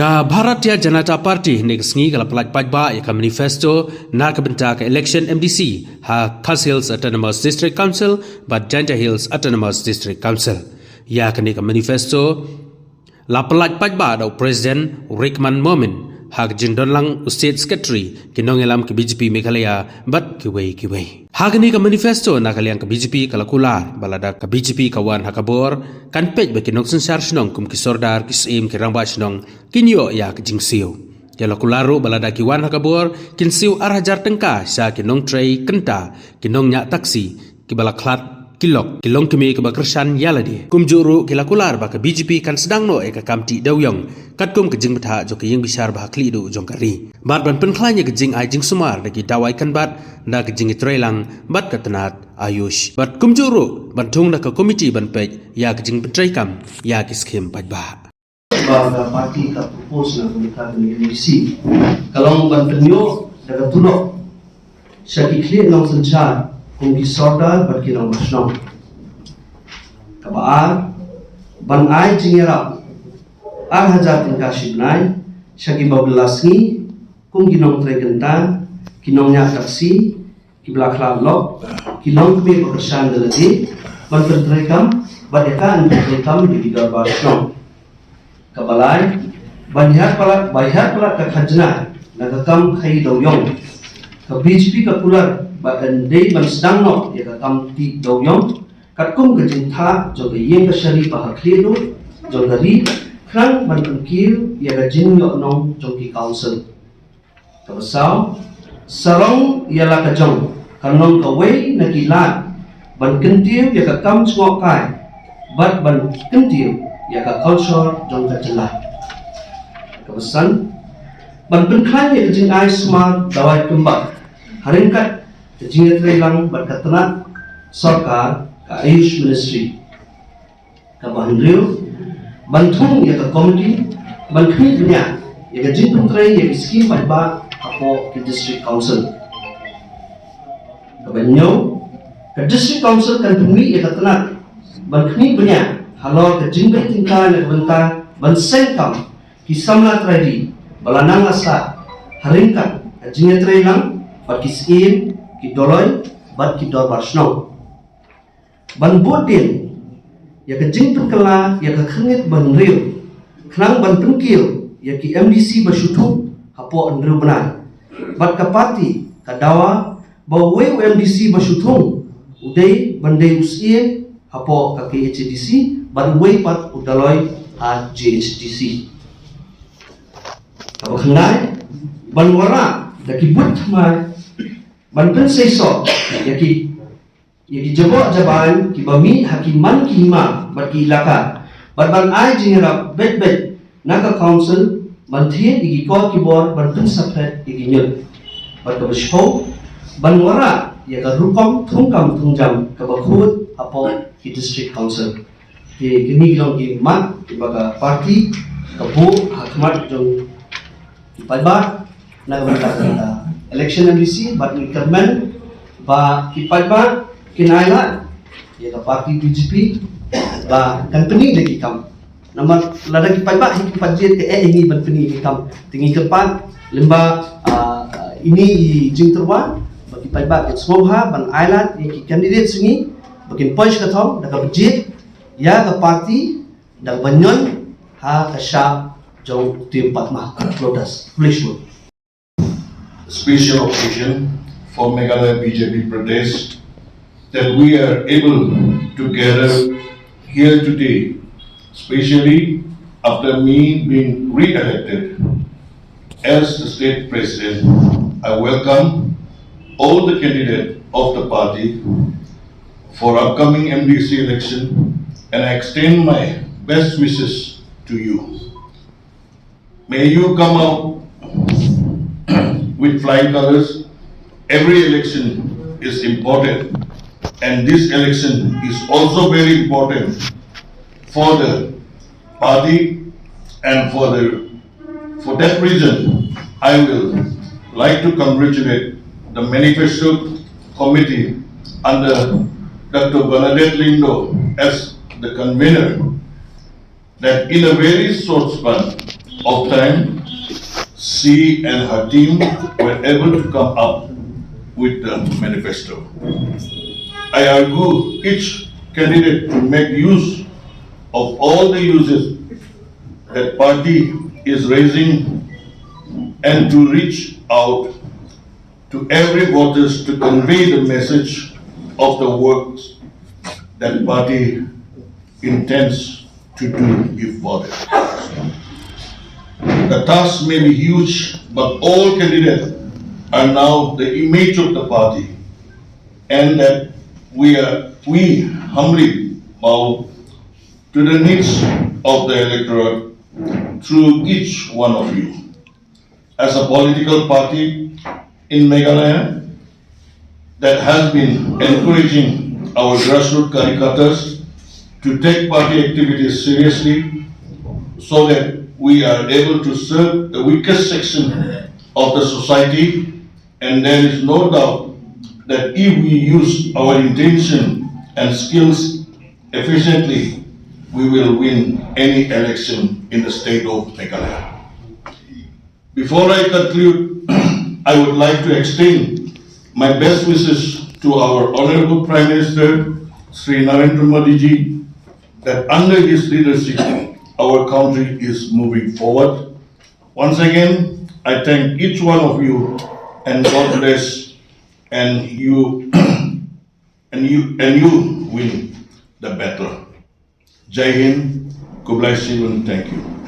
Ka Bharatiya Janata Party nek sngi kala pelaj pajba ya ka manifesto na ka benta ka election MDC ha Khas Hills Autonomous District Council but Janja Hills Autonomous District Council ya ka manifesto la pelaj pajba dau President Rickman Momin ha jindon lang State Secretary kinong elam ke BJP Meghalaya bat kiwei ha ka manifesto na kaliang ke BJP kala kula balada ka BJP kawan ha kabor kan pej ba kinong sensar snong kum kisordar kisim kirangba snong kinyo ya ke jingsiu ya la kularo balada kiwan ha kabor kinsiu arhajar tengka sa nongtrei kynta kinong nya taksi kibala khlad kilok longkmie ke bakersan yaladi kumjuru kilakular ba ke BJP kan sedang no eka kamti dawyong katkum ke jing betha jo ke ying bisar ba klidu jongkari bat ban penklanya ke jing ajing sumar dagi dawai kan bat na ke jing trelang bat katenat ayush bat kumjuru bantung na ke komiti ban pej ya ke jing pentreikam ya ke skim pajba baga parti ka propose na komunikat ng NDC kalong ban penyo daga tunok sa kikli ng sanchar kung gisorda bat kinang masnong kabaar banai jingera hajar tingka sibnai syagi babelasngi kung nongtrei kynta kinongnya taksi kibla khlad lok longkmie bakersan daladi ban tertrekam badeka tertrekam di dribar snong kabalai banyak pala ka khajna nagakam khai doyong ka BJP ka pular ba andai ban sedang no ya ka kamti doyong katkum ke jintha jo ke iing ka shari ba khledo jo dari krang ban kil ya ka jinyo nong jo ki council ka basaw sarong ya la ka jong kanong ka wei na khlad ban kentiu ya ka kam chngok kai bat ban kentiu ya ka culture jong ka jelah ka basan ban penkhlan ya ka jing ai smart dawai kembak haringkat jingat lang berkatena sarkar ka Ayush Ministry ka bahandriu bantung ya ka komiti bankhi dunia ya ka jing nongtrei ya skim pajba apo ke district council ka banyo ka district council kan tumi ya ka tenat bankhi dunia halor ka jing bai tingka na benta bansengkam kisamla tradi balanang asa haringkat ka jingat lang pakiskim ki doloi bat ki dribar snong ban bodin ya ka jing kala ya ka khangit ban riu khnang ban pengkil ya ki MDC bashutu hapo andru benai bat ka parti ka dawa bawe MDC bashutung udai bandai usie hapo ka KHDC bat we pat udaloi a JHDC ka khangai ban wara da ki but mai ban pen seso yaki jabo jaban ki bami hakiman ki hima bat ki ilaka ban ai jingra bet naka council ban thie igi ko ki bor ban pen sapet igi nyut bat ka bishho ban wara ya ka rukom thungkam thungjam ka bakhut apo ki district council ki kini long ki mat ki baga party ka bu hakmat jong ki paiba na ka election MDC but we recommend ba kipajba kinailan ya ka party BJP ba company de kikam nama lada kipajba hikipajit ke ingi company kikam tingi kepan lemba ini jing terwa ba kipajba ke smoha ban island ki candidate sungi bakin punch ka thong da ka budget ya ka party da banyon ha ka sha jong tim patma lotus please special occasion for Meghalaya BJP protest that we are able to gather here today, especially after me being re-elected as the state president. I welcome all the candidates of the party for upcoming MDC election and I extend my best wishes to you. May you come out with flying colors. Every election is important and this election is also very important for the party and for that reason I will like to congratulate the manifesto committee under Dr. Bernadette Lindo as the convener that in a very short span of time, she and her team were able to come up with the manifesto. I argue each candidate to make use of all the uses that party is raising and to reach out to every voters to convey the message of the works that party intends to do if voted. The task may be huge, but all candidates are now the image of the party, and that we humbly bow to the needs of the electorate through each one of you. As a political party in Meghalaya that has been encouraging our grassroots caricatures to take party activities seriously so that we are able to serve the weakest section of the society, and there is no doubt that if we use our intention and skills efficiently, we will win any election in the state of Meghalaya. Before I conclude, I would like to extend my best wishes to our Honorable Prime Minister, Sri Narendra Modi ji, that under his leadership, our country is moving forward. Once again, I thank each one of you, and God bless, and you win the battle. Jai Hind, God bless you, and thank you.